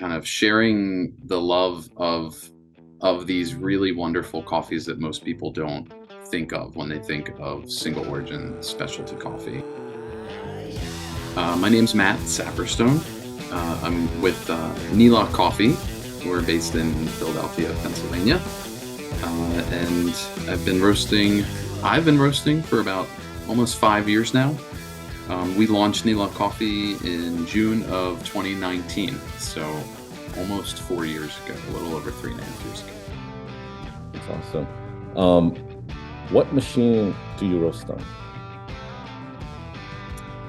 kind of sharing the love of these really wonderful coffees that most people don't think of when they think of single origin specialty coffee. My name's Matt Saperstone. I'm with Nilaa Coffee. We're based in Philadelphia, Pennsylvania, and I've been roasting for about almost 5 years now. We launched Nilaa Coffee in June of 2019, so almost 4 years ago, a little over 3.5 years ago. That's awesome. What machine do you roast on?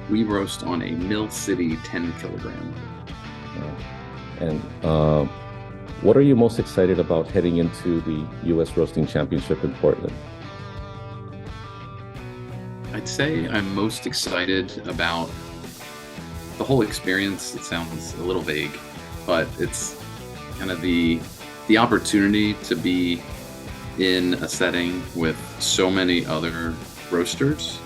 We roast on a Mill City 10 kilogram. And what are you most excited about heading into the U.S. Roasting Championship in Portland? I'd say I'm most excited about the whole experience. It sounds a little vague, but it's kind of the opportunity to be in a setting with so many other roasters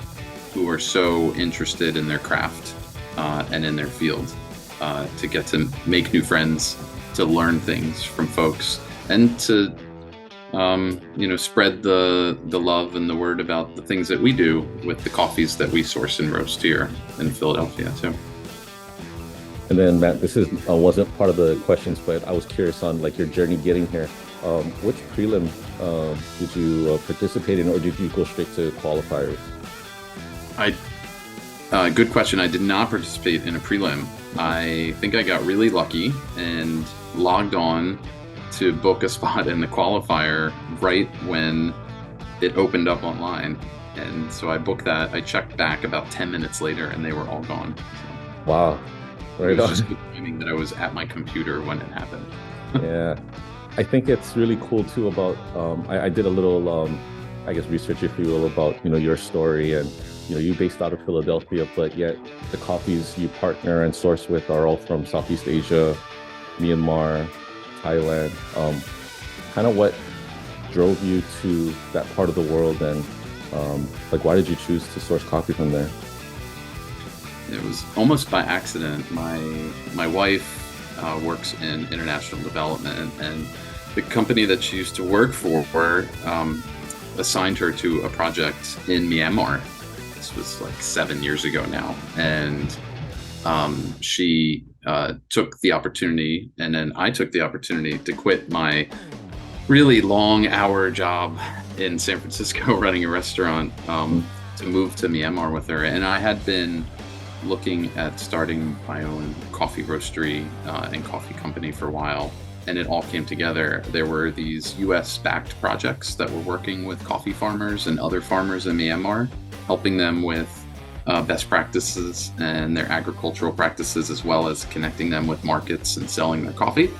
who are so interested in their craft and in their field, to get to make new friends, to learn things from folks, and to spread the love and the word about the things that we do with the coffees that we source and roast here in Philadelphia too. And then Matt, this wasn't part of the questions, but I was curious on like your journey getting here. Which prelim did you participate in, or did you go straight to qualifiers? Good question. I did not participate in a prelim. I think I got really lucky and logged on to book a spot in the qualifier right when it opened up online. And so I booked that. I checked back about 10 minutes later and they were all gone. So wow. Right, it was just good timing that I was at my computer when it happened. Yeah. I think it's really cool too about, I did a little, research, if you will, about, your story, and, you based out of Philadelphia, but yet the coffees you partner and source with are all from Southeast Asia, Myanmar, Thailand. Kind of what drove you to that part of the world, and why did you choose to source coffee from there? It was almost by accident. My wife works in international development, and the company that she used to work for assigned her to a project in Myanmar. This was like 7 years ago now, and she took the opportunity, and then I took the opportunity to quit my really long hour job in San Francisco running a restaurant to move to Myanmar with her. And I had been looking at starting my own coffee roastery and coffee company for a while, and it all came together. There were these US-backed projects that were working with coffee farmers and other farmers in Myanmar, helping them with best practices and their agricultural practices, as well as connecting them with markets and selling their coffee.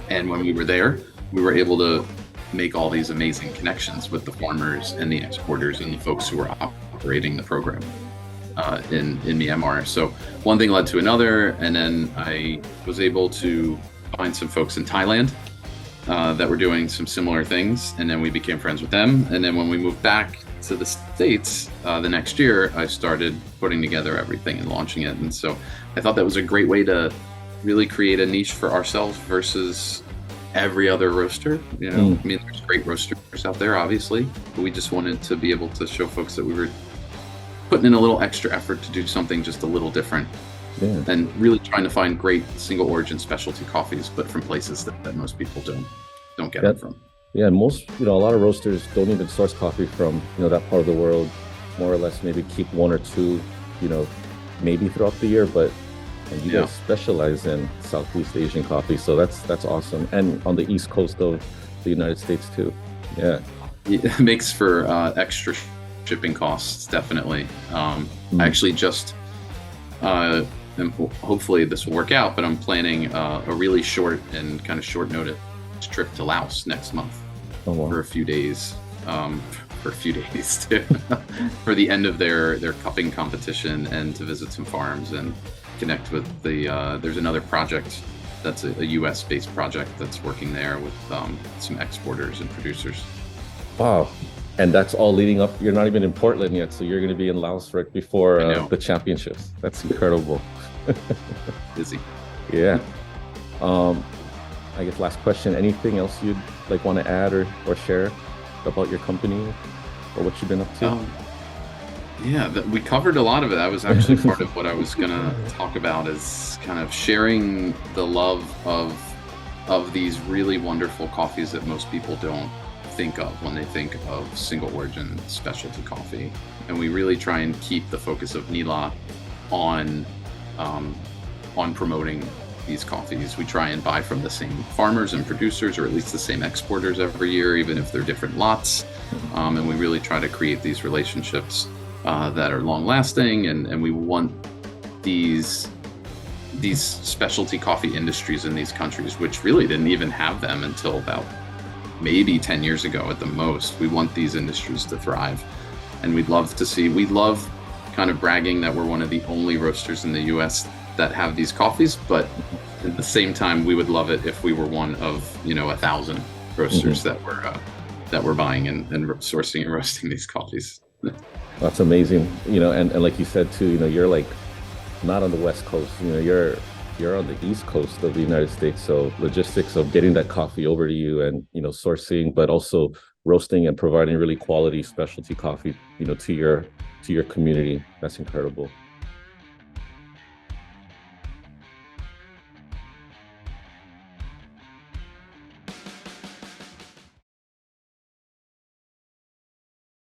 And when we were there, we were able to make all these amazing connections with the farmers and the exporters and the folks who were operating the program in Myanmar. So one thing led to another, and then I was able to find some folks in Thailand that were doing some similar things, and then we became friends with them. And then when we moved back to the States the next year, I started putting together everything and launching it. And so I thought that was a great way to really create a niche for ourselves versus every other roaster. I mean, there's great roasters out there, obviously, but we just wanted to be able to show folks that we were putting in a little extra effort to do something just a little different. Yeah. And really trying to find great single origin specialty coffees, but from places that most people don't get them from. Yeah, most, a lot of roasters don't even source coffee from, that part of the world. More or less maybe keep one or two, maybe throughout the year, but you guys specialize in Southeast Asian coffee. So that's awesome. And on the East Coast of the United States too. Yeah. It makes for extra shipping costs, definitely. I actually just, and hopefully this will work out, but I'm planning a really short and kind of short notice trip to Laos next month for a few days, too, for the end of their cupping competition, and to visit some farms and connect with there's another project that's a US based project that's working there with some exporters and producers. Wow. And that's all leading up. You're not even in Portland yet, so you're going to be in Laos right before the championships. That's incredible. Busy. Yeah. Um, I guess last question, anything else you'd like want to add or share about your company or what you've been up to? Yeah, we covered a lot of it. That was actually part of what I was gonna talk about, is kind of sharing the love of these really wonderful coffees that most people don't think of when they think of single origin specialty coffee. And we really try and keep the focus of Nilaa on promoting these coffees. We try and buy from the same farmers and producers, or at least the same exporters every year, even if they're different lots. And we really try to create these relationships that are long lasting, and we want these specialty coffee industries in these countries, which really didn't even have them until about maybe 10 years ago at the most. We want these industries to thrive, and we love kind of bragging that we're one of the only roasters in the US that have these coffees, but at the same time, we would love it if we were one of 1,000 roasters that were buying and sourcing and roasting these coffees. That's amazing. And like you said too, you're like not on the West Coast, you're on the East Coast of the United States. So logistics of getting that coffee over to you and, sourcing, but also roasting and providing really quality specialty coffee, to your community. That's incredible.